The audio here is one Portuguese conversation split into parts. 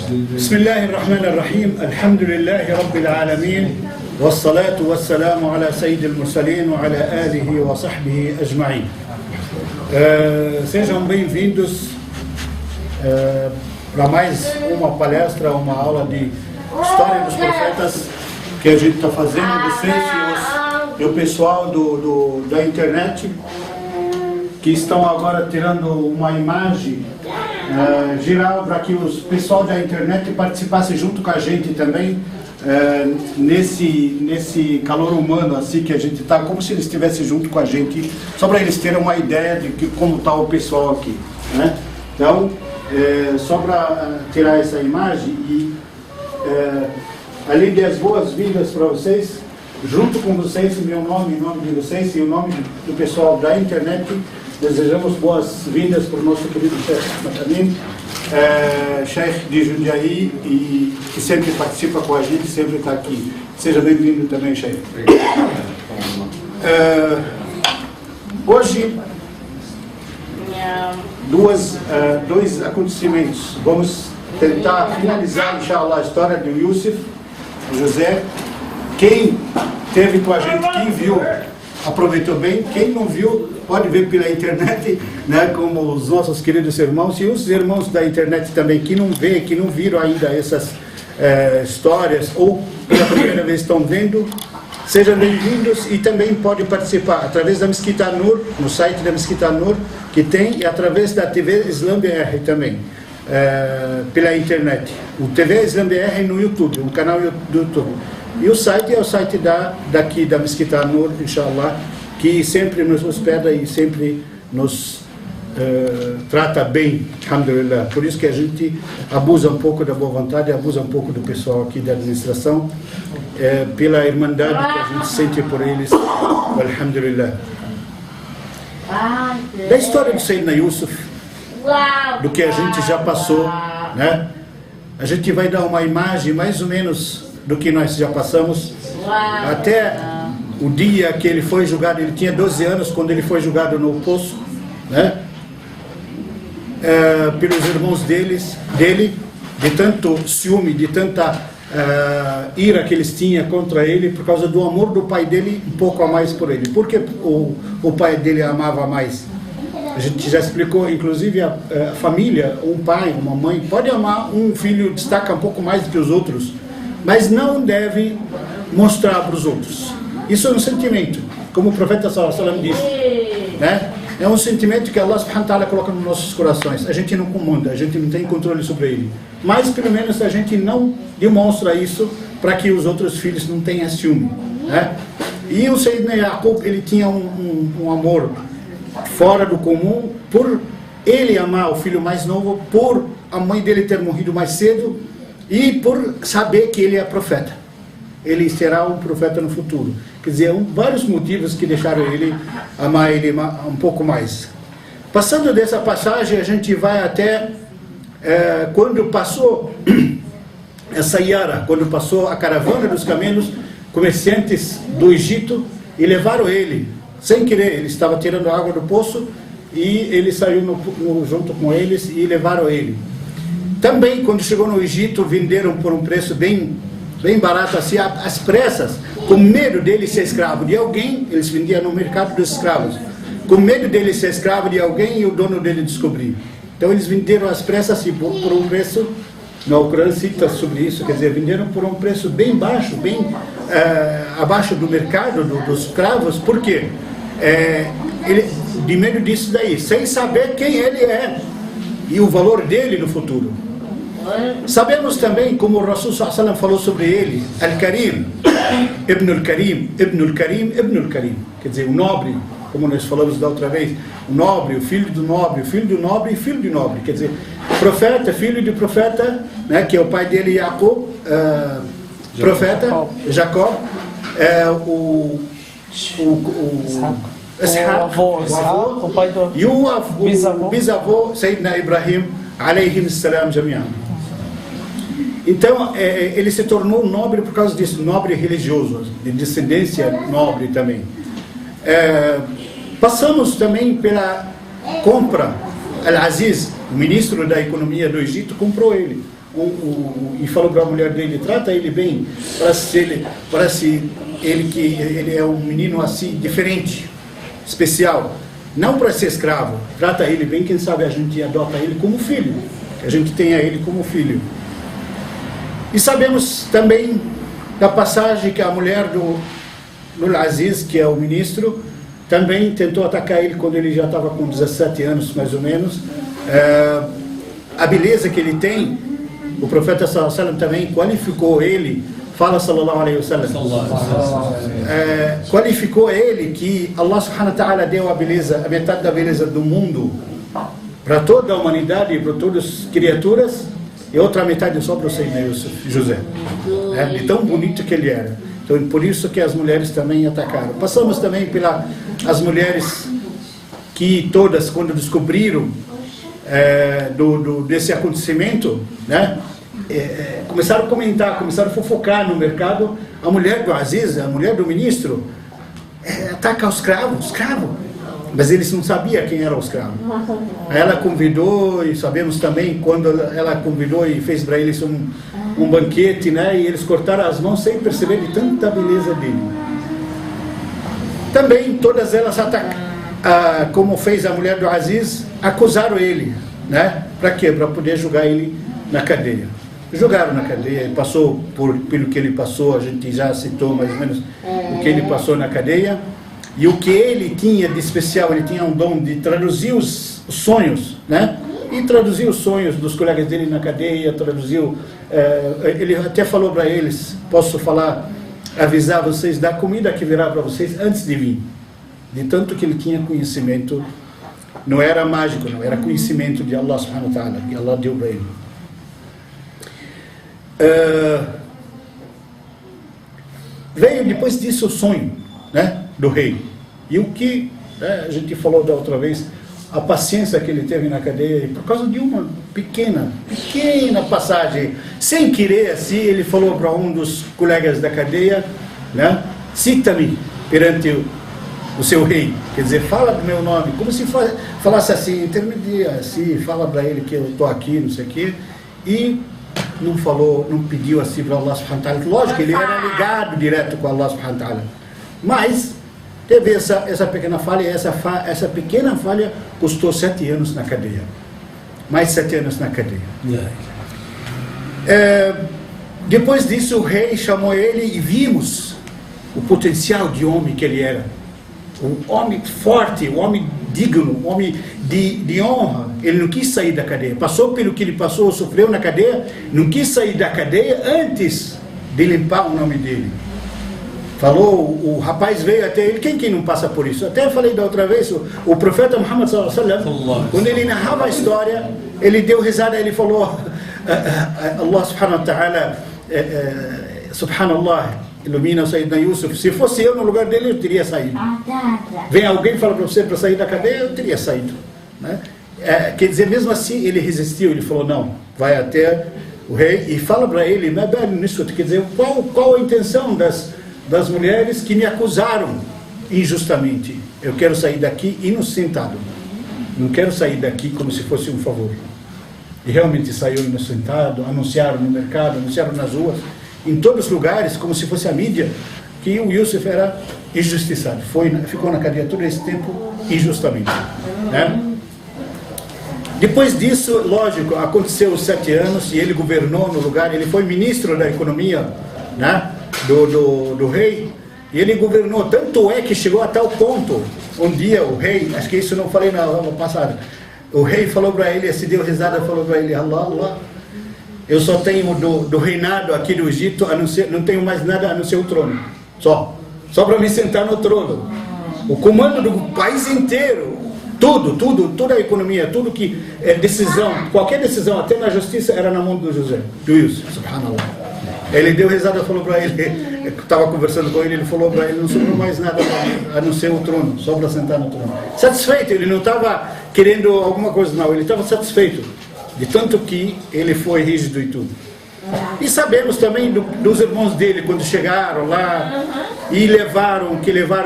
بسم الله الرحمن الرحيم الحمد لله رب العالمين والصلاة والسلام على سيد المرسلين وعلى آله وصحبه أجمعين. Sejam bem-vindos para mais uma palestra, uma aula de História dos Profetas que a gente está fazendo, vocês e o pessoal da internet que estão agora tirando uma imagem geral para que o pessoal da internet participasse junto com a gente também nesse calor humano assim que a gente está, como se eles estivessem junto com a gente, só para eles terem uma ideia de como está o pessoal aqui, né? Então, só para tirar essa imagem e além das boas-vindas para vocês, junto com vocês, meu nome, em nome de vocês e o nome do pessoal da internet, desejamos boas-vindas para o nosso querido Sheikh Ahmed Amin, Sheikh de Jundiaí, e que sempre participa com a gente, sempre está aqui. Seja bem-vindo também, Sheikh. Hoje, dois acontecimentos. Vamos tentar finalizar, inshallah, a história de Yusuf, José. Quem esteve com a gente, quem viu, aproveitou bem. Quem não viu, pode ver pela internet, né, como os nossos queridos irmãos e os irmãos da internet também, que não vê, que não viram ainda essas histórias ou pela primeira vez estão vendo. Sejam bem-vindos e também pode participar através da Mesquita Nur, no site da Mesquita Nur que tem, e através da TV Islam BR também, pela internet. O TV Islam BR no YouTube, um canal do YouTube. E o site é o site daqui da Mesquita Nur, inshallah, que sempre nos hospeda e sempre nos trata bem, alhamdulillah. Por isso que a gente abusa um pouco da boa vontade, abusa um pouco do pessoal aqui da administração, pela irmandade que a gente sente por eles, alhamdulillah. Da história do Sayyidina Yusuf, do que a gente já passou, né? A gente vai dar uma imagem mais ou menos do que nós já passamos, até o dia que ele foi julgado. Ele tinha 12 anos quando ele foi julgado no poço, né? Pelos irmãos dele, de tanto ciúme, de tanta ira que eles tinham contra ele, por causa do amor do pai dele, um pouco a mais por ele. Porque o pai dele amava mais. A gente já explicou, inclusive a família, um pai, uma mãe, pode amar um filho, destaca um pouco mais do que os outros, mas não deve mostrar para os outros. Isso é um sentimento, como o profeta sallallahu alaihi wasallam disse, né? É um sentimento que Allah subhanahu wa ta'ala coloca nos nossos corações. A gente não comanda, a gente não tem controle sobre ele, mas pelo menos a gente não demonstra isso para que os outros filhos não tenham ciúme, né? E o Sayyidina Yaqub, ele tinha um amor fora do comum, por ele amar o filho mais novo, por a mãe dele ter morrido mais cedo e por saber que ele é profeta. Ele será um profeta no futuro. Quer dizer, vários motivos que deixaram ele amar ele um pouco mais. Passando dessa passagem, a gente vai até quando passou essa Yara, quando passou a caravana dos camelos, comerciantes do Egito, e levaram ele, sem querer. Ele estava tirando água do poço e ele saiu junto com eles e levaram ele. Também, quando chegou no Egito, venderam por um preço bem barato, assim, às pressas, com medo dele ser escravo de alguém. Eles vendiam no mercado dos escravos, com medo dele ser escravo de alguém e o dono dele descobrir. Então eles venderam às pressas, assim, por um preço, no Alcorão cita sobre isso, quer dizer, venderam por um preço bem baixo, bem abaixo do mercado dos escravos. Por quê? De medo disso daí, sem saber quem ele é e o valor dele no futuro. Sabemos também, como o Rasul sallallahu alaihi wasallam falou sobre ele, Al-Karim, Ibn al-Karim, Ibn al-Karim, Ibn al-Karim, quer dizer, o nobre, como nós falamos da outra vez, o nobre, o filho do nobre, o filho do nobre e filho do nobre, quer dizer, profeta, filho de profeta, né, que é o pai dele, Jacob, profeta, Jacó, o avô, e o bisavô, Sayyidina Ibrahim, alayhim salam jami'an. Então, ele se tornou nobre por causa disso, nobre religioso, de descendência nobre também. Passamos também pela compra. Al-Aziz, o ministro da economia do Egito, comprou ele. e falou para a mulher dele, trata ele bem, parece ele que ele é um menino assim, diferente, especial. Não para ser escravo, trata ele bem, quem sabe a gente adota ele como filho, que a gente tenha ele como filho. E sabemos também da passagem que a mulher do Aziz, que é o ministro, também tentou atacar ele quando ele já estava com 17 anos, mais ou menos. A beleza que ele tem, o profeta sallallahu alaihi wasallam também qualificou ele, fala sallallahu alaihi wasallam, qualificou ele que Allah subhanahu wa ta'ala deu a beleza, a metade da beleza do mundo para toda a humanidade, para todas as criaturas, e outra metade só para o Sayyidina José, de tão bonito que ele era. Então, por isso que as mulheres também atacaram. Passamos também as mulheres que todas, quando descobriram desse acontecimento, né, começaram a comentar, começaram a fofocar no mercado. A mulher do Aziz, a mulher do ministro, ataca o escravo. Mas eles não sabiam quem era o escravo. Ela convidou, e sabemos também, quando ela convidou e fez para eles um banquete, né, e eles cortaram as mãos sem perceber de tanta beleza dele. Também todas elas como fez a mulher do Aziz, acusaram ele, né? Para quê? Para poder jogar ele na cadeia. Jogaram na cadeia, ele passou pelo que ele passou, a gente já citou mais ou menos o que ele passou na cadeia. E o que ele tinha de especial, ele tinha um dom de traduzir os sonhos, né? E traduziu os sonhos dos colegas dele na cadeia, ele até falou para eles, posso falar, avisar vocês da comida que virá para vocês antes de vir. De tanto que ele tinha conhecimento, não era mágico, não, era conhecimento de Allah subhanahu wa ta'ala, que Allah deu para ele. Veio depois disso o sonho, né, do rei. E o que a gente falou da outra vez, a paciência que ele teve na cadeia, por causa de uma pequena passagem, sem querer assim, ele falou para um dos colegas da cadeia, né, cita-me perante o seu rei, quer dizer, fala do meu nome, como se falasse assim, intermedia assim, fala para ele que eu estou aqui, não sei o quê, e não falou, não pediu assim para Allah subhanahu wa ta'ala. Lógico, ele era ligado direto com Allah subhanahu wa ta'ala, mas teve essa pequena falha, e essa pequena falha custou 7 anos na cadeia, mais 7 anos na cadeia. Depois disso o rei chamou ele e vimos o potencial de homem que ele era, um homem forte, um homem digno, um homem de honra. Ele não quis sair da cadeia, passou pelo que ele passou, sofreu na cadeia, não quis sair da cadeia antes de limpar o nome dele. Falou, o rapaz veio até ele, quem não passa por isso? Até falei da outra vez, o profeta Muhammad sallallahu alaihi wasallam, quando ele narrava a história, ele deu risada, ele falou, Allah subhanahu wa ta'ala, subhanallah, ilumina o Sayyidina Yusuf, se fosse eu no lugar dele, eu teria saído. Vem alguém e fala para você para sair da cadeia, eu teria saído, né? Quer dizer, mesmo assim ele resistiu, ele falou, não, vai até o rei e fala para ele, quer dizer, qual a intenção das mulheres que me acusaram injustamente? Eu quero sair daqui inocentado, não quero sair daqui como se fosse um favor. E realmente saiu inocentado, anunciaram no mercado, anunciaram nas ruas, em todos os lugares, como se fosse a mídia, que o Yusuf era injustiçado, ficou na cadeia todo esse tempo injustamente, né? Depois disso, lógico, aconteceu os 7 anos e ele governou no lugar, ele foi ministro da economia, né, do rei, e ele governou, tanto é que chegou a tal ponto, um dia o rei, acho que isso não falei na aula passada, o rei falou para ele, se deu risada, falou para ele, Allah, eu só tenho do reinado aqui do Egito, não tenho mais nada a não ser o trono, só para me sentar no trono, o comando do país inteiro, toda a economia, tudo que é decisão, qualquer decisão, até na justiça, era na mão do Yusuf, subhanallah. Ele deu risada, falou para ele, estava conversando com ele, ele falou para ele, não sobrou mais nada a não ser o trono, só para sentar no trono. Satisfeito, ele não estava querendo alguma coisa, não, ele estava satisfeito, de tanto que ele foi rígido e tudo. E sabemos também dos irmãos dele, quando chegaram lá e levaram,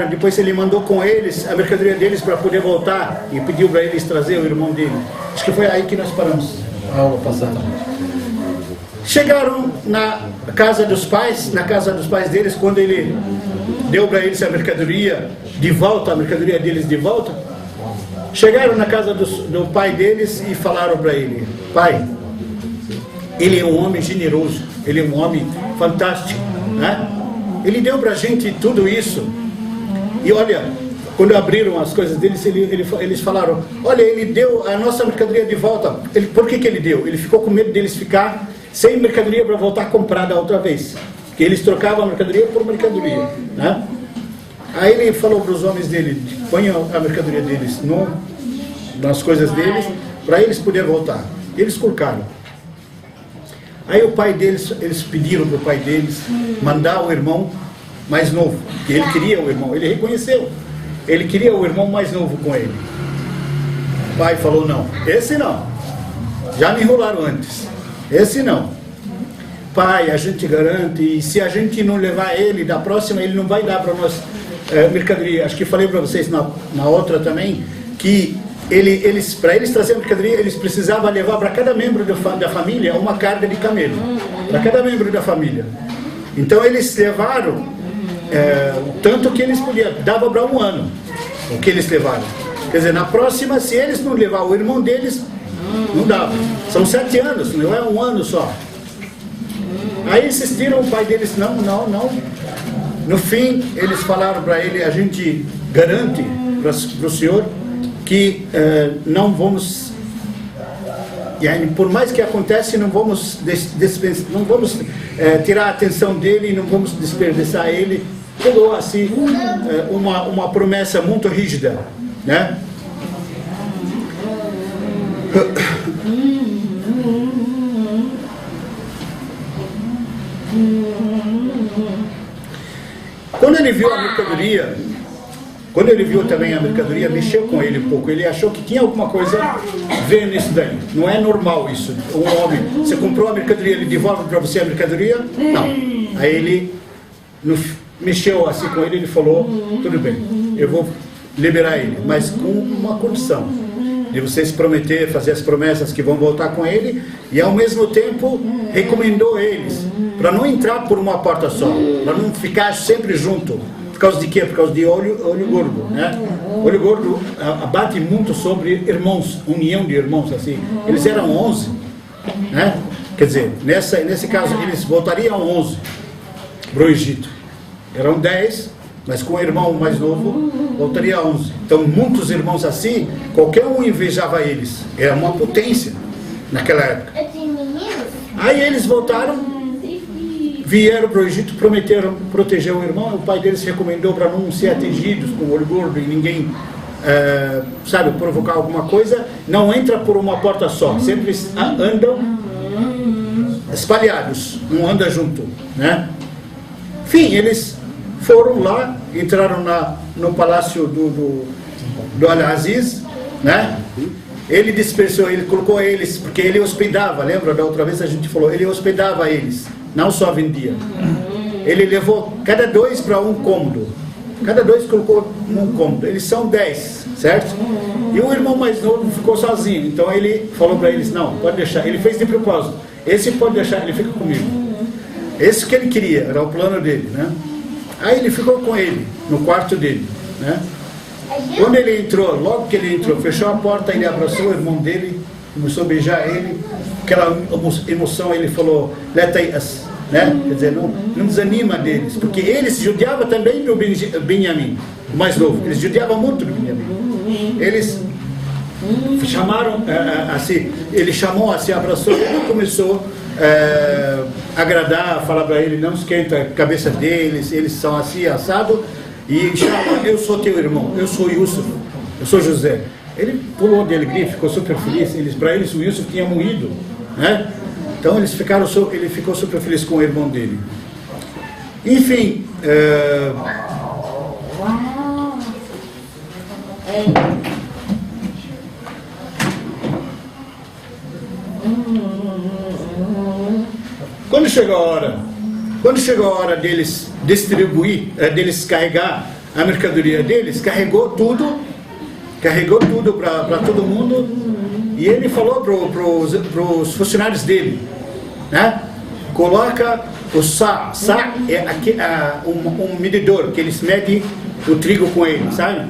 depois ele mandou com eles a mercadoria deles para poder voltar e pediu para eles trazer o irmão dele. Acho que foi aí que nós paramos a aula passada. Chegaram na casa dos pais deles, quando ele deu para eles a mercadoria de volta, a mercadoria deles de volta. Chegaram na casa do pai deles e falaram para ele: pai, ele é um homem generoso, ele é um homem fantástico, né? Ele deu para a gente tudo isso. E olha, quando abriram as coisas deles, eles falaram: olha, ele deu a nossa mercadoria de volta. Por que ele deu? Ele ficou com medo deles ficar sem mercadoria para voltar a comprar da outra vez, porque eles trocavam a mercadoria por mercadoria, né? Aí ele falou para os homens dele: ponham a mercadoria deles nas coisas deles, para eles poderem voltar. Eles colocaram. Aí o pai deles, eles pediram para o pai deles mandar o irmão mais novo, porque ele queria o irmão, ele reconheceu, ele queria o irmão mais novo com ele. O pai falou: não, esse não, já me enrolaram antes, esse não. Pai, a gente garante, e se a gente não levar ele, da próxima ele não vai dar para nós mercadoria. Acho que falei para vocês na outra também, que para eles trazerem mercadoria, eles precisavam levar para cada membro da família uma carga de camelo, para cada membro da família. Então eles levaram o tanto que eles podiam, dava para um ano o que eles levaram. Quer dizer, na próxima, se eles não levar o irmão deles, não dava. São 7 anos, não é um ano só. Aí insistiram, o pai deles: não. No fim, eles falaram para ele: a gente garante para o senhor que não vamos, por mais que aconteça, não vamos tirar a atenção dele, não vamos desperdiçar ele. Pegou assim uma promessa muito rígida, né? Quando ele viu a mercadoria, quando ele viu também a mercadoria, mexeu com ele um pouco. Ele achou que tinha alguma coisa a ver nisso daí. Não é normal isso. Um homem, você comprou a mercadoria, ele devolve para você a mercadoria? Não. Aí ele mexeu assim com ele, ele falou: tudo bem, eu vou liberar ele, mas com uma condição, de vocês prometer, fazer as promessas que vão voltar com ele, e ao mesmo tempo recomendou eles para não entrar por uma porta só, para não ficar sempre junto. Por causa de quê? Por causa de olho gordo, né? Olho gordo abate muito sobre irmãos, união de irmãos, assim. Eles eram 11, né? Quer dizer, nesse caso, eles voltariam 11 para o Egito. Eram 10, mas com o irmão mais novo, voltaria 11. Então, muitos irmãos assim, qualquer um invejava eles. Era uma potência naquela época. Aí eles voltaram, vieram para o Egito, prometeram proteger o irmão. O pai deles recomendou para não ser atingidos com o olho gordo e ninguém, provocar alguma coisa. Não entra por uma porta só, sempre andam espalhados, não andam junto, né? Enfim, eles foram lá, entraram no palácio do Al-Aziz, né? Ele dispersou, ele colocou eles, porque ele hospedava, lembra da outra vez a gente falou, ele hospedava eles, não só vendia. Ele levou cada 2 para um cômodo, cada 2 colocou um cômodo, eles são 10, certo? E o irmão mais novo ficou sozinho, então ele falou para eles: não, pode deixar, ele fez de propósito, esse pode deixar, ele fica comigo. Esse que ele queria, era o plano dele, né? Aí ele ficou com ele, no quarto dele, né? Quando ele entrou, logo que ele entrou, fechou a porta, ele abraçou o irmão dele, começou a beijar ele, aquela emoção, ele falou: letaias, né? Quer dizer, não desanima deles, porque eles judiavam também do Benjamim, o mais novo, eles judiavam muito do Benjamim. Eles chamaram, assim, ele chamou, assim, abraçou ele e começou a agradar, falar para ele: não esquenta a cabeça deles, eles são assim, assado. E chama: eu sou teu irmão, eu sou Yusuf, eu sou José. Ele pulou de alegria, ficou super feliz. Para eles o Yusuf tinha morrido, né? Então ele ficou super feliz com o irmão dele. Enfim, quando chegou a hora deles distribuir, deles carregar a mercadoria deles, carregou tudo para todo mundo, e ele falou para os funcionários dele, né? coloca o sá. Sá é um medidor que eles medem o trigo com ele, sabe?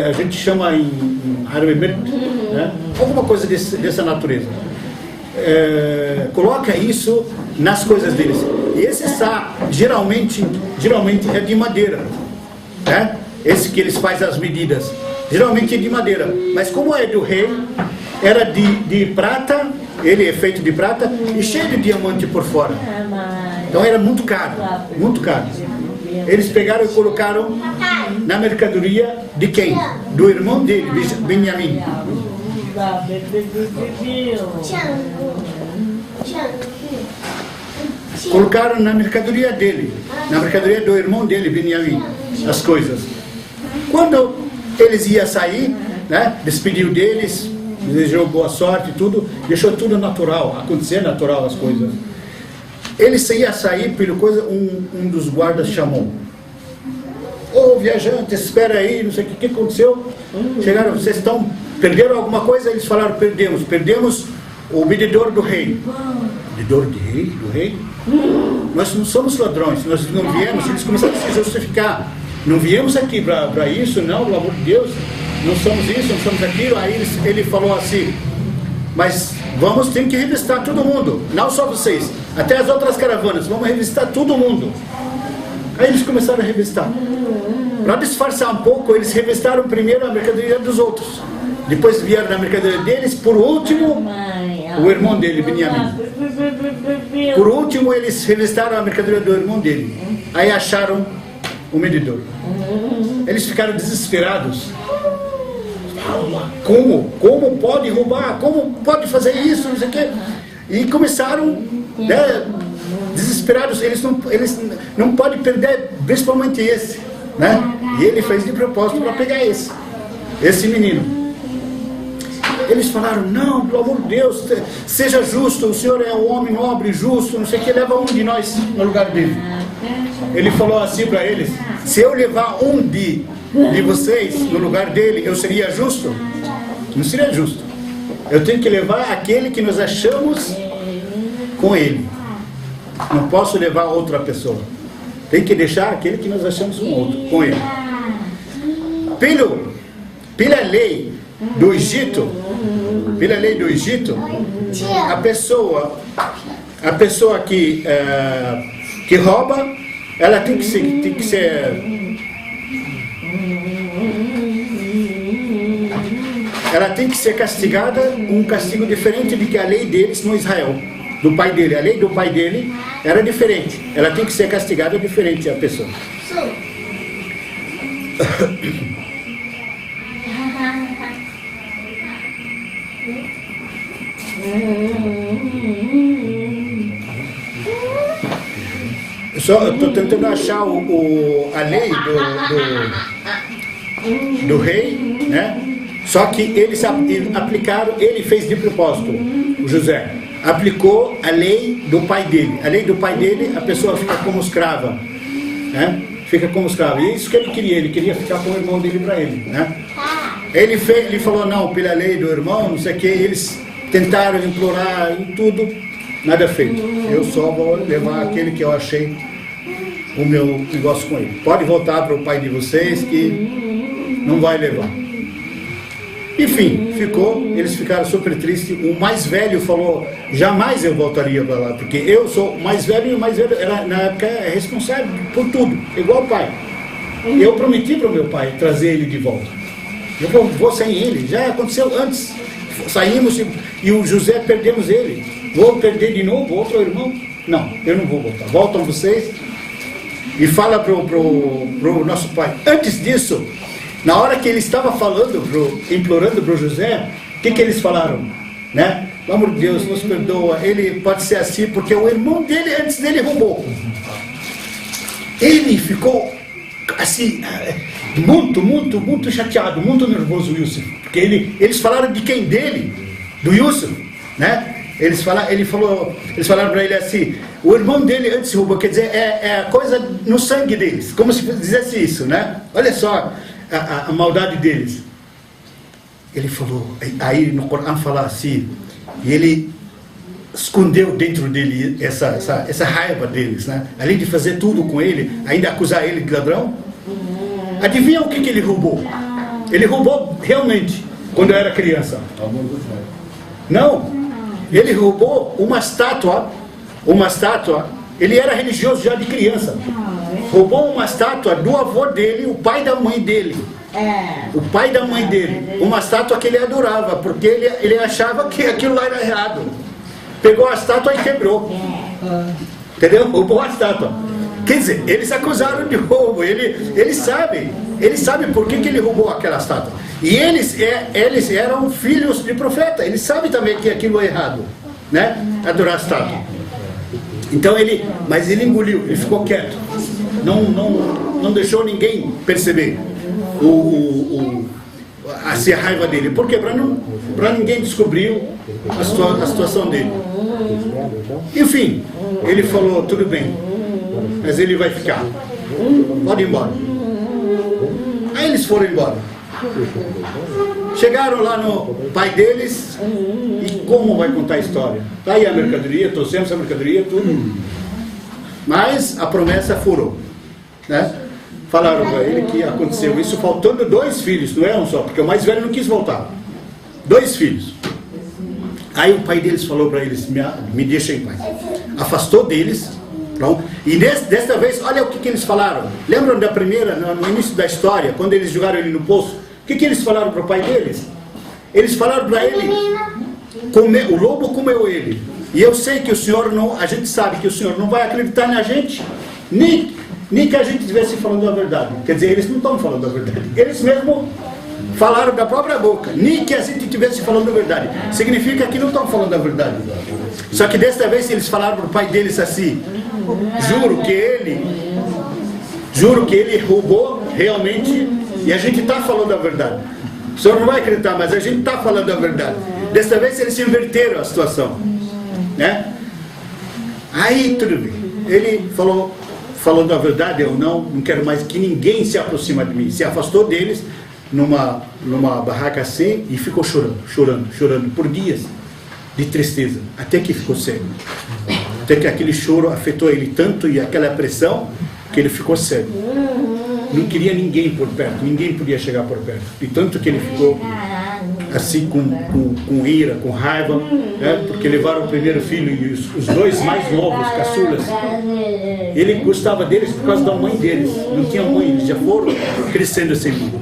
A gente chama em árabe, né? Alguma coisa dessa natureza. Coloca isso nas coisas deles. E esse sá geralmente é de madeira, né? Esse que eles fazem as medidas geralmente é de madeira, mas como é do rei, era de prata. Ele é feito de prata e cheio de diamante por fora. Então era muito caro, muito caro. Eles pegaram e colocaram na mercadoria de quem? Do irmão dele, Benjamim. Colocaram na mercadoria dele, na mercadoria do irmão dele, Benjamim, as coisas. Quando eles iam sair, né, despediu deles, desejou boa sorte e tudo, deixou tudo natural, acontecer natural as coisas. Ele ia sair, pelo coisa, um dos guardas chamou. Ô viajante, espera aí, não sei o que aconteceu. Chegaram, vocês perderam alguma coisa? Eles falaram, perdemos o medidor do rei. Medidor do rei? Nós não somos ladrões, nós não viemos, eles começaram a se justificar. Não viemos aqui para isso, não, pelo amor de Deus. Não somos isso, não somos aquilo. Aí ele falou assim, mas tem que revistar todo mundo, não só vocês, até as outras caravanas, vamos revistar todo mundo. Aí eles começaram a revistar. Para disfarçar um pouco, eles revistaram primeiro a mercadoria dos outros. Depois vieram na mercadoria deles, por último, o irmão dele, Benjamim. Por último, eles revistaram a mercadoria do irmão dele. Aí acharam o medidor. Eles ficaram desesperados. Como pode roubar? Como pode fazer isso? Não sei o quê. E começaram, né, desesperados. Eles não podem perder, principalmente esse, né? E ele fez de propósito para pegar esse menino. Eles falaram, não, pelo amor de Deus, seja justo, o senhor é um homem nobre, justo, não sei o que, leva um de nós no lugar dele. Ele falou assim para eles, se eu levar um de vocês no lugar dele, eu seria justo? Não seria justo. Eu tenho que levar aquele que nós achamos com ele. Não posso levar outra pessoa. Tem que deixar aquele que nós achamos com ele. Pela lei do Egito, a pessoa que rouba, ela tem que ser ela tem que ser castigada, um castigo diferente do que a lei deles no Israel, do pai dele. A lei do pai dele era diferente. Ela tem que ser castigada diferente a pessoa. Eu estou tentando achar a lei do rei, né? Só que eles aplicaram, ele fez de propósito, o José. Aplicou a lei do pai dele. A lei do pai dele, a pessoa fica como escrava, né? Fica como escrava. E é isso que ele queria ficar com o irmão dele para ele, né? Ele falou, não, pela lei do irmão, não sei o que, eles tentaram implorar em tudo, nada feito. Eu só vou levar aquele que eu achei o meu negócio com ele. Pode voltar para o pai de vocês que não vai levar. Enfim, eles ficaram super tristes. O mais velho falou, jamais eu voltaria para lá, porque eu sou o mais velho, e o mais velho era, na época, responsável por tudo, igual o pai. Eu prometi para o meu pai trazer ele de volta. Eu vou sem ele, já aconteceu antes. Saímos e o José perdemos ele. Vou perder de novo outro irmão? Não, eu não vou voltar. Voltam vocês e fala pro nosso pai. Antes disso, na hora que ele estava implorando para o José, o que eles falaram? Né? Pelo amor de Deus, nos perdoa. Ele pode ser assim porque o irmão dele, antes dele, roubou. Ele ficou assim, muito chateado, muito nervoso, o Yusuf. Porque eles falaram de quem? Dele, do Yusuf, né? Eles falaram para ele assim, o irmão dele antes roubou, quer dizer, é a coisa no sangue deles, como se dissesse isso, né? Olha só a maldade deles. Ele falou, aí no Corão fala assim, e ele escondeu dentro dele essa raiva deles, né? Além de fazer tudo com ele, ainda acusar ele de ladrão. Adivinha o que ele roubou? Ele roubou realmente quando eu era criança. Não, ele roubou uma estátua. Ele era religioso já de criança. Roubou uma estátua do avô dele, o pai da mãe dele. O pai da mãe dele. Uma estátua que ele adorava, porque ele achava que aquilo lá era errado. Pegou a estátua e quebrou. Entendeu? Roubou a estátua. Quer dizer, eles acusaram de roubo. Ele sabe por que ele roubou aquela estátua. E eles eram filhos de profeta. Ele sabe também que aquilo é errado, né? Adorar a estátua. Então mas ele engoliu, ele ficou quieto. Não deixou ninguém perceber a raiva dele. Por quê? Para ninguém descobrir a situação dele. Enfim, ele falou, tudo bem, mas ele vai ficar. Pode ir embora. Aí eles foram embora. Chegaram lá no pai deles. E como vai contar a história? Tá aí a mercadoria, trouxemos a mercadoria, tudo. Mas a promessa furou, né? Falaram para ele que aconteceu isso faltando 2 filhos, não é um só, porque o mais velho não quis voltar. 2 filhos. Aí o pai deles falou para eles, me deixa em paz. Afastou deles. Pronto. E desta vez, olha o que eles falaram. Lembram da primeira, no início da história, quando eles jogaram ele no poço? O que eles falaram para o pai deles? Eles falaram para ele, o lobo comeu ele. E eu sei que o Senhor a gente sabe que o Senhor não vai acreditar na gente, nem que a gente estivesse falando a verdade. Quer dizer, eles não estão falando a verdade. Eles mesmos falaram da própria boca, nem que a gente estivesse falando a verdade. Significa que não estão falando a verdade. Só que desta vez eles falaram para o pai deles assim, juro que ele roubou realmente, e a gente está falando a verdade. O senhor não vai acreditar, mas a gente está falando a verdade. Desta vez eles inverteram a situação, né? Aí tudo bem. Ele falou, falando a verdade, eu não quero mais que ninguém se aproxime de mim. Se afastou deles numa barraca assim e ficou chorando por dias de tristeza, até que ficou cego. Até que aquele choro afetou ele tanto e aquela pressão que ele ficou cego. Não queria ninguém por perto, ninguém podia chegar por perto. E tanto que ele ficou assim com ira, com raiva, né? Porque levaram o primeiro filho e os 2 mais novos, caçulas. Ele gostava deles por causa da mãe deles. Não tinha mãe, eles já foram crescendo sem mãe.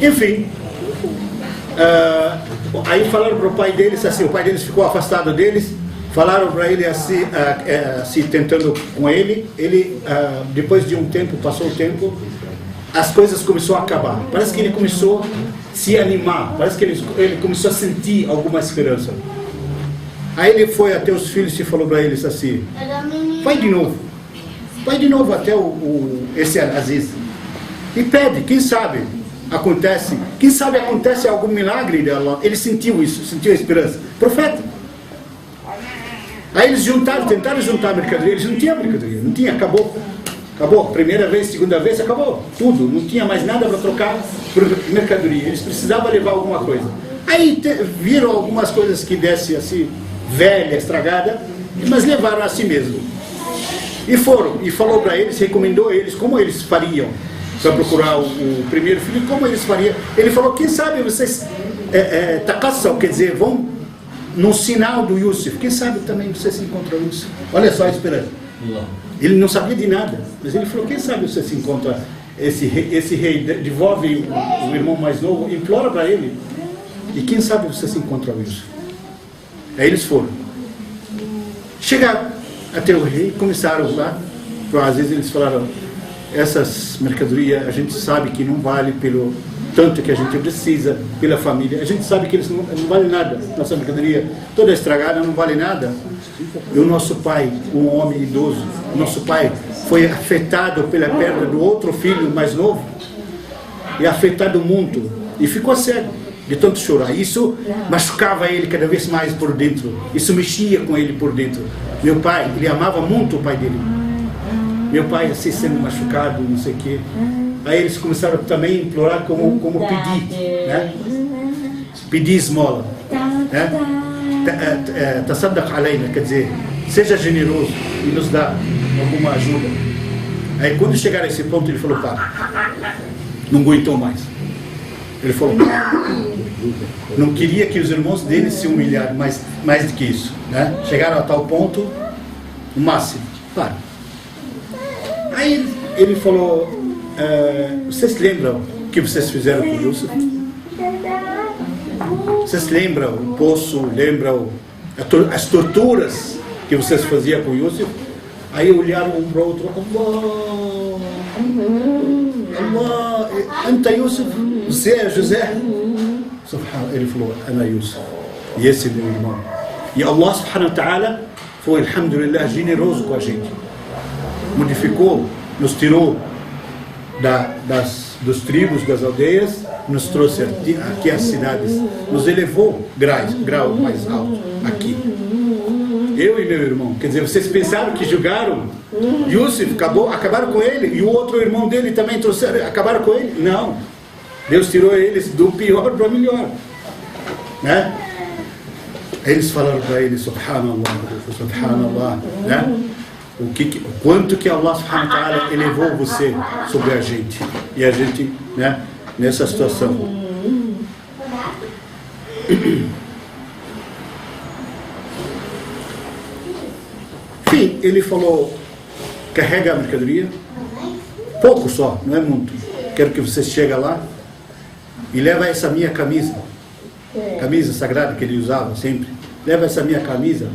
Enfim, aí falaram para o pai deles assim, o pai deles ficou afastado deles. Falaram para ele assim, tentando com ele. Depois de um tempo, passou o tempo, as coisas começaram a acabar. Parece que ele começou a se animar, parece que ele começou a sentir alguma esperança. Aí ele foi até os filhos e falou para eles assim, vai de novo até esse Aziz e pede, quem sabe acontece algum milagre dela. Ele sentiu isso, sentiu a esperança. Profeta. Aí eles tentaram juntar a mercadoria, eles não tinham mercadoria, acabou. Primeira vez, segunda vez, acabou tudo, não tinha mais nada para trocar por mercadoria, eles precisavam levar alguma coisa. Aí viram algumas coisas que dessem assim, velha, estragada, mas levaram assim mesmo. E foram, e falou para eles, recomendou a eles como eles fariam para procurar o primeiro filho, como eles fariam. Ele falou, quem sabe vocês tacassam, quer dizer, vão no sinal do Yusuf, quem sabe também você se encontra o Yusuf. Olha só a esperança. Ele não sabia de nada, mas ele falou, quem sabe você se encontra esse rei, devolve o irmão mais novo, implora para ele, e quem sabe você se encontra o Yusuf. Aí eles foram. Chegaram até o rei, começaram lá, às vezes eles falaram, essas mercadorias a gente sabe que não vale pelo tanto que a gente precisa, pela família, a gente sabe que eles não valem nada, nossa mercadoria toda estragada não vale nada. E o nosso pai, um homem idoso, o nosso pai foi afetado pela perda do outro filho mais novo, e afetado muito, e ficou cego de tanto chorar. Isso machucava ele cada vez mais por dentro, isso mexia com ele por dentro. Meu pai, ele amava muito o pai dele. Meu pai assim sendo machucado, não sei o quê. Aí eles começaram também a implorar como pedir, né? Pedir esmola, né? tasaddaq alayna, quer dizer, seja generoso e nos dá alguma ajuda. Aí quando chegaram a esse ponto, ele falou, para, não aguentou mais. Ele falou, não queria que os irmãos dele se humilhassem mais do que isso, né? Chegaram a tal ponto, o máximo, para. Aí ele falou, vocês lembram o que vocês fizeram com o Yusuf? Vocês lembram o poço, lembram as torturas que vocês faziam com o Yusuf? Aí olharam um para o outro, Allah, anta Yusuf, você é José? Ele falou, ana Yusuf, e esse é meu irmão. E Allah subhanahu wa ta'ala foi, alhamdulillah, generoso com a gente. Modificou, nos tirou dos tribos, das aldeias, nos trouxe aqui às cidades, nos elevou grau mais alto aqui. Eu e meu irmão, quer dizer, vocês pensaram que julgaram Yusuf, acabaram com ele, e o outro irmão dele também acabaram com ele? Não, Deus tirou eles do pior para o melhor, né? Eles falaram para ele, subhanallah, né? O quanto que Allah subhanahu wa ta'ala elevou você sobre a gente, e a gente, né, nessa situação. Enfim, ele falou, carrega a mercadoria, pouco só, não é muito, quero que você chegue lá e leva essa minha camisa sagrada que ele usava sempre, leva essa minha camisa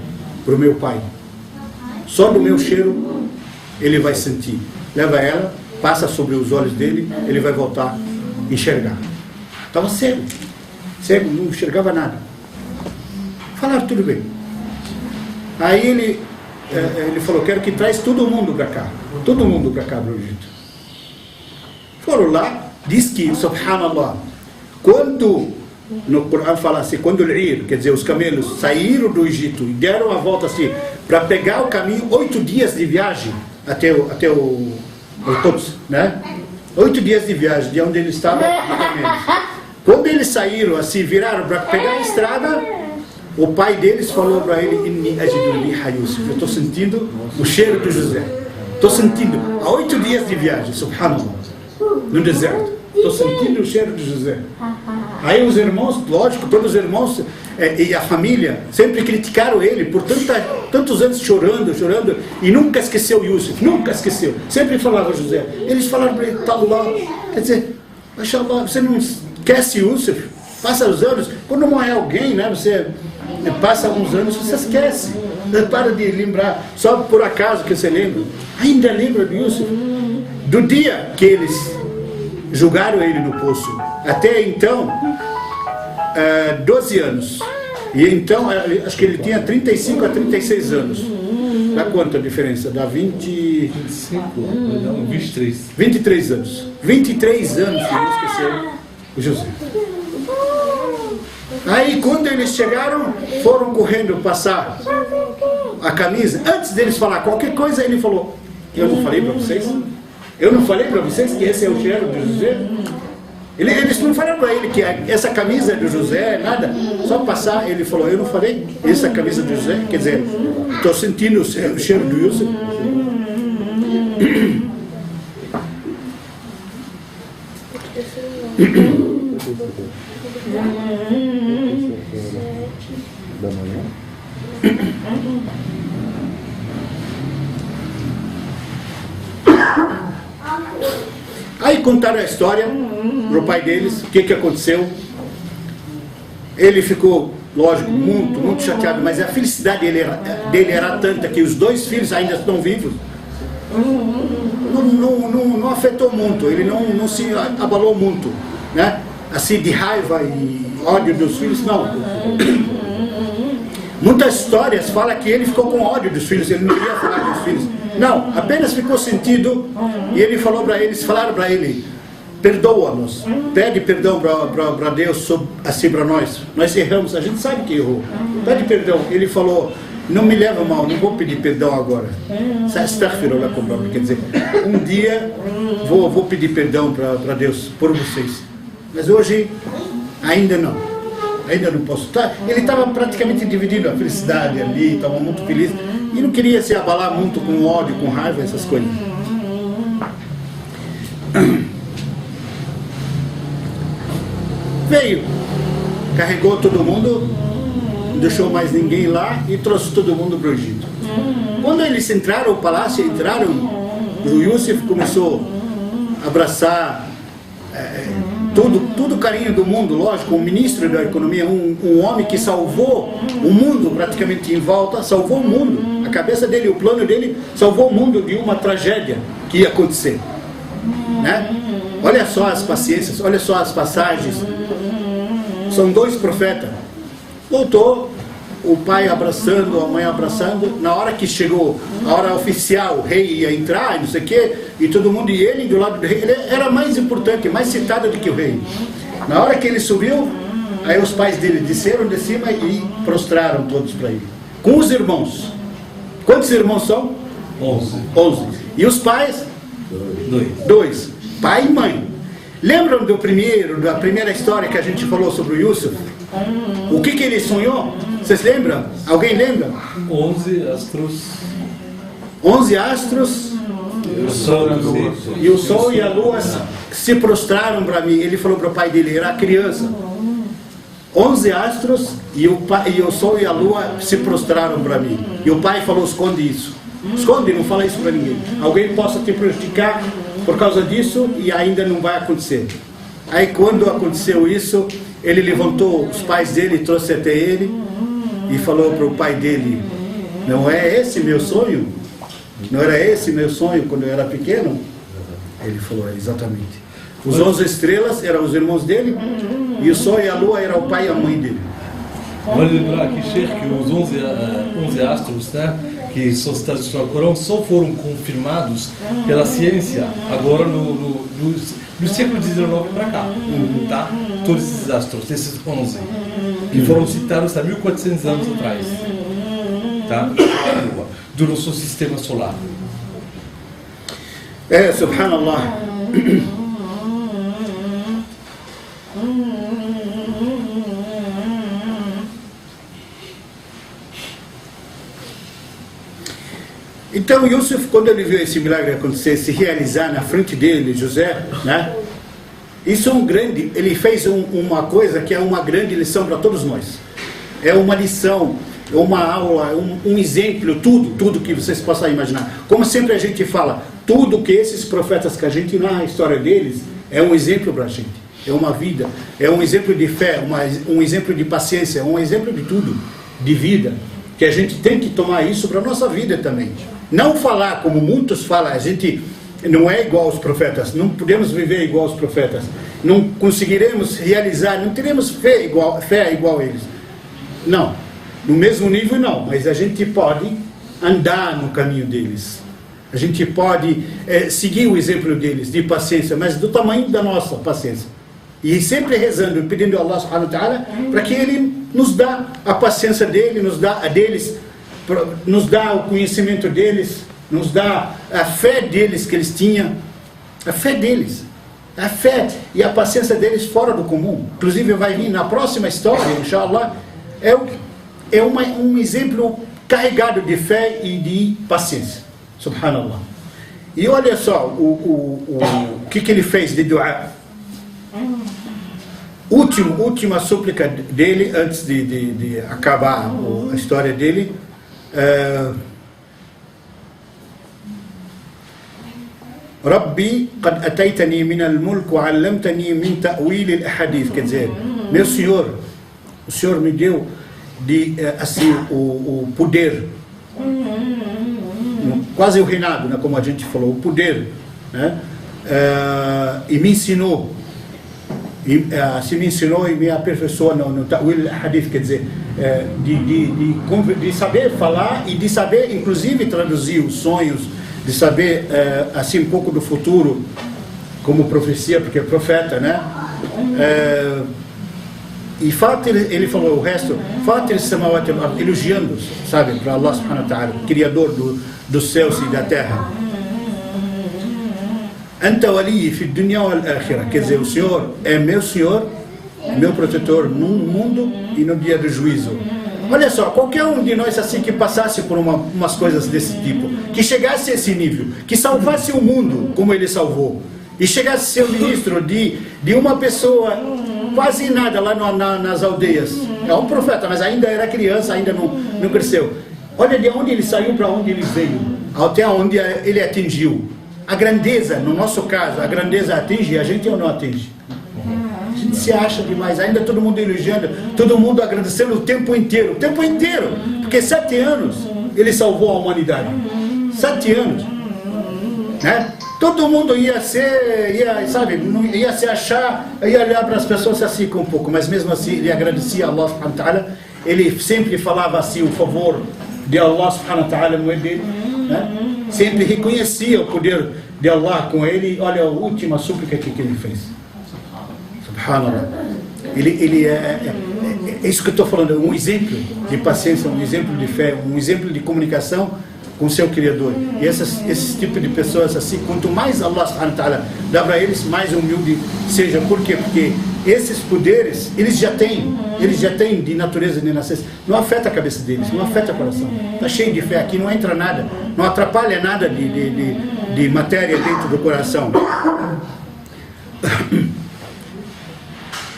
para o meu pai. Só do meu cheiro ele vai sentir. Leva ela, passa sobre os olhos dele, ele vai voltar a enxergar. Estava cego, não enxergava nada. Falaram, tudo bem. Aí ele falou, quero que traz todo mundo para cá para o Egito. Foram lá, diz que, subhanallah, quando no Corão fala assim, quando quer dizer, os camelos saíram do Egito e deram a volta assim, para pegar o caminho, 8 dias de viagem até o Quds, né? 8 dias de viagem de onde eles estavam. Quando eles saíram assim, viraram para pegar a estrada, o pai deles falou para ele, Inni ajidu riha Yusuf, eu estou sentindo o cheiro do José, estou sentindo, há 8 dias de viagem, subhanallah, no deserto, estou sentindo o cheiro de José. Aí os irmãos, lógico, todos os irmãos e a família sempre criticaram ele por tantos anos chorando, e nunca esqueceu Yusuf, nunca esqueceu, sempre falava José. Eles falaram para ele, tal lá, quer dizer, mashallah, você não esquece Yusuf, passa os anos, quando morre alguém, né, você passa uns anos, você esquece, para de lembrar, só por acaso que você lembra, ainda lembra de Yusuf, do dia que eles julgaram ele no poço, até então, 12 anos. E então, acho que ele tinha 35 a 36 anos. Dá quanto a diferença? Dá 25? Não, 23. 23 anos. 23 anos que não esqueceram o José. Aí, quando eles chegaram, foram correndo passar a camisa. Antes deles falar qualquer coisa, ele falou, eu não falei para vocês? Eu não falei para vocês que esse é o cheiro de José? Eles não falaram para ele que essa camisa é do José, nada. Só passar, ele falou, eu não falei essa camisa do José? Quer dizer, estou sentindo o cheiro do Yusuf. Aí contaram a história pro pai deles, o que aconteceu. Ele ficou, lógico, muito chateado, mas a felicidade dele era tanta que os 2 filhos ainda estão vivos. Não afetou muito, ele não se abalou muito, né? Assim, de raiva e ódio dos filhos, não. Muitas histórias falam que ele ficou com ódio dos filhos, ele não queria falar dos filhos. Não, apenas ficou sentido, e ele falou para eles, falaram para ele, perdoa-nos, pede perdão para Deus assim para nós erramos, a gente sabe que errou, pede perdão. Ele falou, não me leva mal, não vou pedir perdão agora, quer dizer, um dia vou pedir perdão para Deus por vocês, mas hoje ainda não. ainda não posso estar. Ele estava praticamente dividindo a felicidade ali, estava muito feliz e não queria se abalar muito com ódio, com raiva, essas coisas. Veio, carregou todo mundo, não deixou mais ninguém lá e trouxe todo mundo para o Egito. Quando eles entraram no palácio, o Yusuf começou a abraçar todo o carinho do mundo, lógico, o ministro da economia, um homem que salvou o mundo praticamente em volta, salvou o mundo. A cabeça dele, o plano dele, salvou o mundo de uma tragédia que ia acontecer. Né? Olha só as paciências, olha só as passagens. São dois profetas. Voltou, o pai abraçando, a mãe abraçando. Na hora que chegou a hora oficial, o rei ia entrar, não sei o quê, e todo mundo, e ele do lado do rei, ele era mais importante, mais citado do que o rei. Na hora que ele subiu, aí os pais dele desceram de cima e prostraram todos para ele. Com os irmãos. Quantos irmãos são? 11. E os pais? 2. Pai e mãe. Lembram da primeira história que a gente falou sobre o Yusuf? O que ele sonhou? Vocês lembram? Alguém lembra? 11 astros. 11 astros. E o sol e a lua se prostraram para mim. Ele falou para o pai dele, era criança. 11 astros e o sol e a lua se prostraram para mim. E o pai falou, esconde isso. Esconde, não fala isso para ninguém. Alguém possa te prejudicar por causa disso e ainda não vai acontecer. Aí quando aconteceu isso, ele levantou os pais dele, trouxe até ele e falou para o pai dele, não é esse meu sonho? Não era esse meu sonho quando eu era pequeno? Ele falou, exatamente. Os 11 estrelas eram os irmãos dele e o sol e a lua eram o pai e a mãe dele. Vale lembrar aqui, Sheikh, que os 11 astros, né, que são citados no Corão, só foram confirmados pela ciência agora no século XIX para cá, tá? Todos esses astros, esses 11, que foram citados há 1400 anos atrás, tá? Do nosso sistema solar. Subhanallah. Então Yusuf, quando ele viu esse milagre acontecer, se realizar na frente dele, José, né? Isso é ele fez uma coisa que é uma grande lição para todos nós. É uma lição, uma aula, um exemplo, tudo que vocês possam imaginar. Como sempre a gente fala, tudo que esses profetas que a gente narra a história deles, é um exemplo para a gente. É uma vida, é um exemplo de fé, um exemplo de paciência, um exemplo de tudo, de vida. Que a gente tem que tomar isso para a nossa vida também. Não falar como muitos falam, a gente não é igual aos profetas, não podemos viver igual aos profetas, não conseguiremos realizar, não teremos fé igual a eles. Não, no mesmo nível não, mas a gente pode andar no caminho deles. A gente pode seguir o exemplo deles, de paciência, mas do tamanho da nossa paciência. E sempre rezando e pedindo a Allah subhanahu wa ta'ala para que Ele nos dá a paciência dele, nos dá o conhecimento deles, nos dá a fé deles que eles tinham, a fé deles, a fé e a paciência deles fora do comum. Inclusive vai vir na próxima história, inshallah, é um exemplo carregado de fé e de paciência, subhanallah. E olha só o que ele fez de dua. Última súplica dele antes de acabar a história dele. Rabbi qad ataitani min al-mulk wa 'allamtani min ta'wil al-ahadith, quer dizer, meu Senhor, o Senhor me deu assim o poder, quase o reinado, né, como a gente falou, o poder, né, e me ensinou. Se me ensinou e me aperfeiçoou no ta'wil hadith, quer dizer, de saber falar e de saber, inclusive, traduzir os sonhos, de saber, assim, um pouco do futuro, como profecia, porque é profeta, né? E Fatir, ele falou o resto, Fatir samawati al-ard, elogiando, sabe, para Allah subhanahu wa ta'ala, criador dos céus e da terra. Anta wali fi dunya wal akhirah, quer dizer, o Senhor é meu Senhor meu protetor no mundo e no dia do juízo. Olha só, qualquer um de nós assim que passasse por umas coisas desse tipo, que chegasse a esse nível, que salvasse o mundo como ele salvou, e chegasse a ser o ministro de uma pessoa quase nada lá nas aldeias, é um profeta, mas ainda era criança, ainda não cresceu. Olha de onde ele saiu para onde ele veio, até onde ele atingiu. A grandeza, no nosso caso, a grandeza atinge a gente ou não atinge? A gente se acha demais, ainda todo mundo elogiando, todo mundo agradecendo o tempo inteiro, porque 7 anos ele salvou a humanidade, 7 anos, né? Todo mundo ia se achar, ia olhar para as pessoas assim com um pouco, mas mesmo assim ele agradecia a Allah subhanahu wa ta'ala, ele sempre falava assim o favor de Allah subhanahu wa ta'ala no dele, né? Sempre reconhecia o poder de Allah com ele. Olha a última súplica que ele fez, subhanallah. É isso que eu estou falando, um exemplo de paciência, um exemplo de fé, um exemplo de comunicação com seu Criador. E esses tipos de pessoas assim, quanto mais Allah subhanahu wa ta'ala dá para eles, mais humilde seja. Por quê? Porque esses poderes, eles já têm de natureza de nascença. Não afeta a cabeça deles, não afeta o coração. Está cheio de fé aqui, não entra nada, não atrapalha nada de matéria dentro do coração.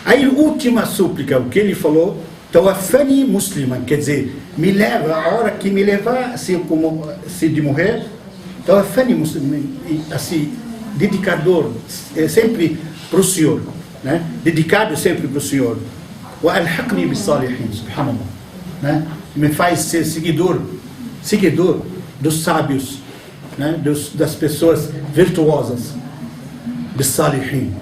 Aí, última súplica, o que ele falou, Tawafani Musliman, quer dizer, me leva, a hora que me levar, assim, de morrer, Tawafani Musliman, assim, dedicador, sempre para o Senhor, né? Dedicado sempre para o Senhor. Wa alhaqni bis salihin, subhanallah, né? Me faz ser seguidor dos sábios, né? Das pessoas virtuosas, bis salihin.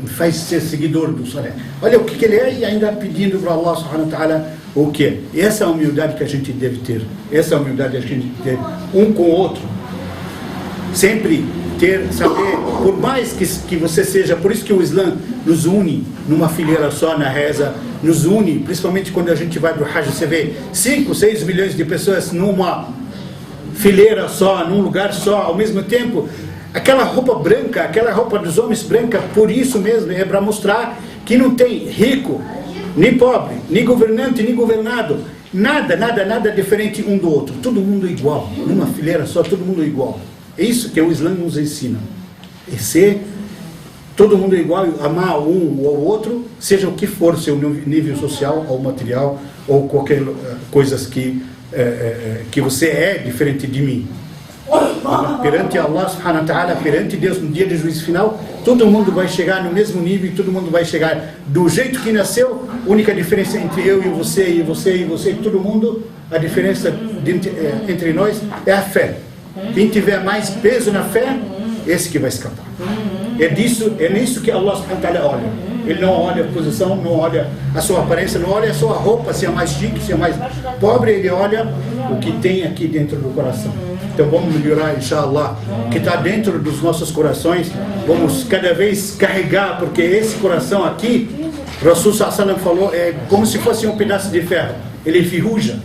Me faz ser seguidor do Salih. Olha o que ele é, e ainda pedindo para Allah subhanahu wa ta'ala o que? Essa é a humildade que a gente deve ter. Essa é a humildade que a gente deve ter um com o outro. Sempre saber, por mais que você seja, por isso que o Islã nos une numa fileira só na reza, nos une, principalmente quando a gente vai para o Hajj, você vê 5, 6 milhões de pessoas numa fileira só, num lugar só, ao mesmo tempo. Aquela roupa branca, aquela roupa dos homens branca, por isso mesmo, é para mostrar que não tem rico, nem pobre, nem governante, nem governado, nada diferente um do outro, todo mundo igual, numa fileira só, todo mundo igual. É isso que o Islã nos ensina, é ser todo mundo igual, amar um ou o outro, seja o que for seu nível social ou material, ou qualquer coisa que você é diferente de mim. Perante Allah subhanahu wa ta'ala, perante Deus no dia do juízo final, todo mundo vai chegar no mesmo nível, todo mundo vai chegar do jeito que nasceu. A única diferença entre eu e você, e você e você, e todo mundo, a diferença entre nós é a fé. Quem tiver mais peso na fé, esse que vai escapar. É nisso que Allah subhanahu wa ta'ala olha. Ele não olha a posição, não olha a sua aparência, não olha a sua roupa, se é mais chique, se é mais pobre, ele olha o que tem aqui dentro do coração. Então vamos melhorar, inshallah, o que está dentro dos nossos corações, vamos cada vez carregar, porque esse coração aqui, o Rasul sallallahu alaihi wasallam falou, é como se fosse um pedaço de ferro, ele enferruja,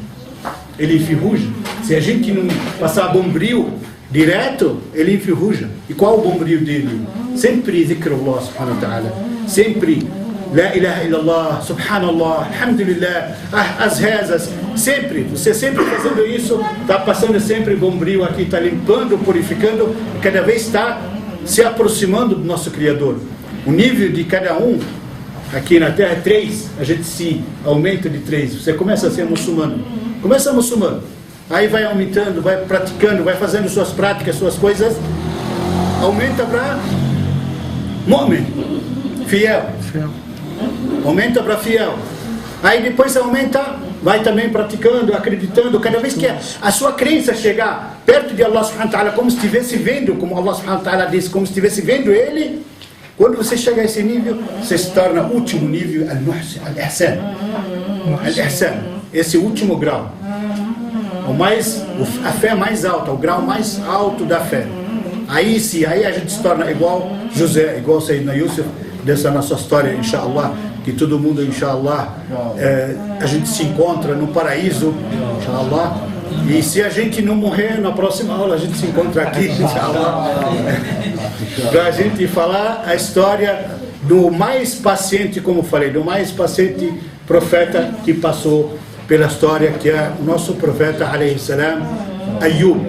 se a gente não passar bombril direto, ele enferruja. E qual o bombril dele? Sempre zikrullah subhanahu wa ta'ala, sempre La ilaha illallah, subhanallah, alhamdulillah, as rezas, sempre, você sempre fazendo isso, está passando sempre bombril aqui, está limpando, purificando, e cada vez está se aproximando do nosso Criador. O nível de cada um, aqui na Terra é 3, a gente se aumenta de 3, você começa a ser muçulmano, aí vai aumentando, vai praticando, vai fazendo suas práticas, suas coisas, aumenta para mu'min, fiel. Aumenta para fiel. Aí depois aumenta, vai também praticando, acreditando. Cada vez que a sua crença chegar perto de Allah subhanahu wa ta'ala, como se estivesse vendo, como Allah subhanahu wa ta'ala disse, como se estivesse vendo Ele, quando você chega a esse nível, você se torna o último nível, al-muhsin, al-ihsan. Al-ihsan, esse último grau. A fé mais alta, o grau mais alto da fé. Aí sim, aí a gente se torna igual José, igual Sayyidina Yusuf, dessa nossa história, inshallah, que todo mundo, inshallah, a gente se encontra no paraíso, inshallah, e se a gente não morrer, na próxima aula a gente se encontra aqui, inshallah, para a gente falar a história do mais paciente, como falei, do mais paciente profeta que passou pela história, que é o nosso profeta, alayhi salam, Ayub,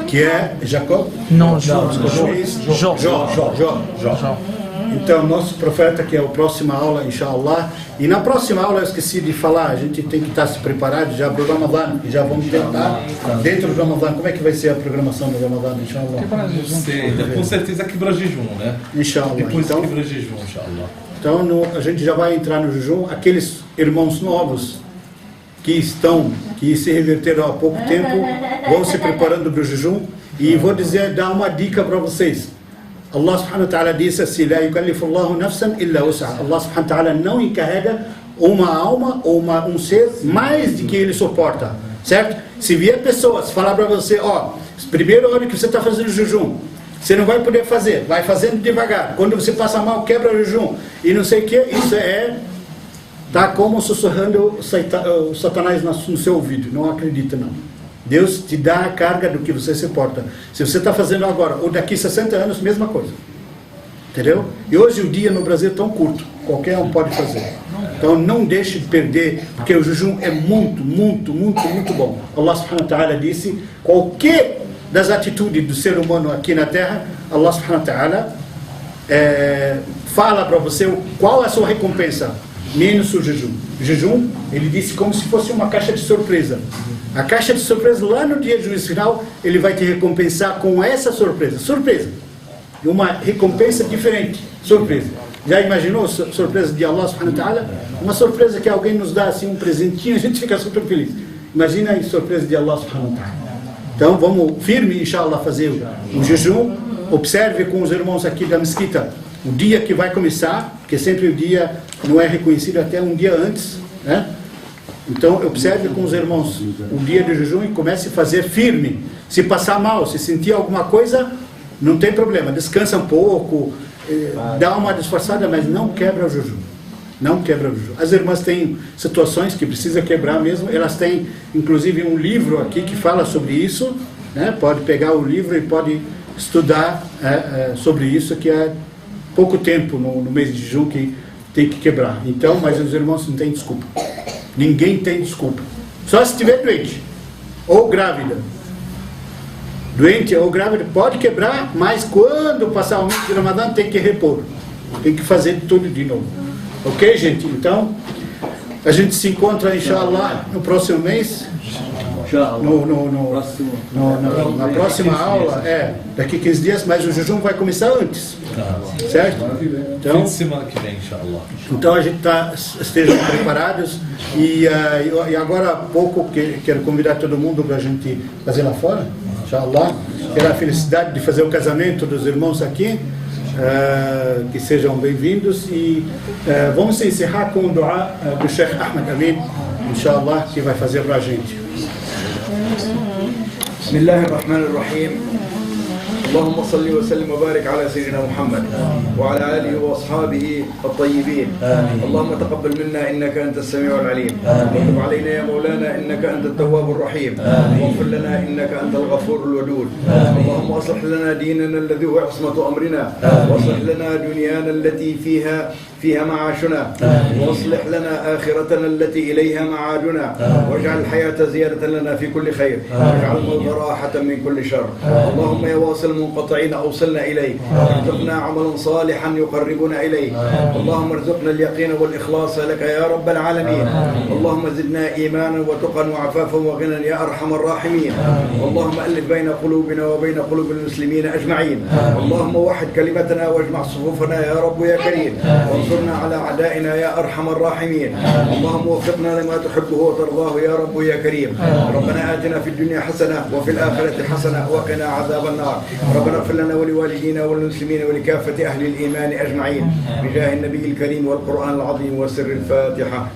que é Jacob? Não, Jó. Então, nosso profeta, que é a próxima aula, inshallah. E na próxima aula, eu esqueci de falar, a gente tem que estar se preparado já para o Ramadan, e já vamos tentar, dentro do Ramadan, como é que vai ser a programação do Ramadan, inshallah? Com certeza quebra jejum, né? Inshallah. Depois Então, quebra jejum, inshallah. então a gente já vai entrar no jejum. Aqueles irmãos novos que se reverteram há pouco tempo, vão se preparando para o jejum. E vou dar uma dica para vocês. Allah subhanahu wa ta'ala disse assim: "La yukallifu Allahu nafsan illa wus'aha." Allah subhanahu wa ta'ala não encarrega uma alma ou um ser mais do que ele suporta, certo? Se vier pessoas falar para você, primeiro hora que você está fazendo jejum, você não vai poder fazer, vai fazendo devagar. Quando você passa mal, quebra o jejum e não sei o que, isso tá como sussurrando o Satanás no seu ouvido. Não acredita, não. Deus te dá a carga do que você suporta. Se você está fazendo agora, ou daqui 60 anos, mesma coisa. Entendeu? E hoje o dia no Brasil é tão curto, qualquer um pode fazer. Então não deixe de perder, porque o jejum é muito, muito, muito, muito bom. Allah subhanahu wa ta'ala disse, qualquer das atitudes do ser humano aqui na Terra, Allah subhanahu wa ta'ala fala para você qual é a sua recompensa, menos o jejum. O jejum, ele disse como se fosse uma caixa de surpresa. A caixa de surpresa, lá no dia do juízo final, ele vai te recompensar com essa surpresa. Surpresa. E uma recompensa diferente. Surpresa. Já imaginou a surpresa de Allah subhanahu wa ta'ala? Uma surpresa que alguém nos dá assim um presentinho, a gente fica super feliz. Imagina a surpresa de Allah subhanahu wa ta'ala. Então vamos firme, inshallah, fazer o jejum. Observe com os irmãos aqui da mesquita o dia que vai começar, porque sempre o dia não é reconhecido até um dia antes, né? Então observe com os irmãos o dia de jejum e comece a fazer firme. Se passar mal, se sentir alguma coisa, não tem problema, descansa um pouco, dá uma disfarçada, mas não quebra o jejum. Não quebra o jejum. As irmãs têm situações que precisa quebrar mesmo, elas têm inclusive um livro aqui que fala sobre isso, né? Pode pegar o livro e pode estudar sobre isso, que é pouco tempo no mês de jejum que tem que quebrar. Então, mas os irmãos não têm desculpa. Ninguém tem desculpa. Só se estiver doente ou grávida. Doente ou grávida pode quebrar, mas quando passar o mês de Ramadã tem que repor. Tem que fazer tudo de novo. Ok, gente? Então, a gente se encontra, inshallah, no próximo mês. Na próxima aula, daqui 15 dias, mas o jejum vai começar antes. Certo? Então, semana que vem, inshallah. Então a gente estejam preparados e agora há pouco quero convidar todo mundo para a gente fazer lá fora, inshallah. Ter a felicidade de fazer o casamento dos irmãos aqui, que sejam bem-vindos e vamos encerrar com o dua do Sheikh Ahmed Amin, inshallah, que vai fazer para a gente. بسم الله الرحمن الرحيم اللهم صل وسلم وبارك على سيدنا محمد وعلى آله وأصحابه الطيبين. اللهم تقبل منا إنك أنت السميع العليم، وتب علينا يا مولانا إنك أنت التواب الرحيم، واغفر لنا إنك أنت الغفور الودود. اللهم أصلح لنا ديننا الذي هو عصمة أمرنا، واصلح لنا دنيانا التي فيها معاشنا، واصلح لنا آخرتنا التي إليها معادنا، واجعل الحياة زيادة لنا في كل خير، واجعل الموت راحة من كل شر. اللهم يا واصل المنقطعين أوصلنا إليك، ارزقنا عملا صالحا يقربنا إليك. اللهم ارزقنا اليقين والإخلاص لك يا رب العالمين. اللهم زدنا إيمانا وتقا وعفافا وغنى يا أرحم الراحمين. اللهم ألف بين قلوبنا وبين قلوب المسلمين أجمعين. اللهم وحد كلمتنا واجمع صفوفنا يا رب يا كريم، وانصرنا على أعدائنا يا أرحم الراحمين. اللهم وفقنا لما تحبه وترضاه يا رب يا كريم. ربنا آتنا في الدنيا حسنة وفي الآخرة حسنة وقنا عذاب النار. ربنا اغفر لنا ولوالدينا وللمسلمين ولكافة أهل الإيمان أجمعين بجاه النبي الكريم والقرآن العظيم وسر الفاتحة.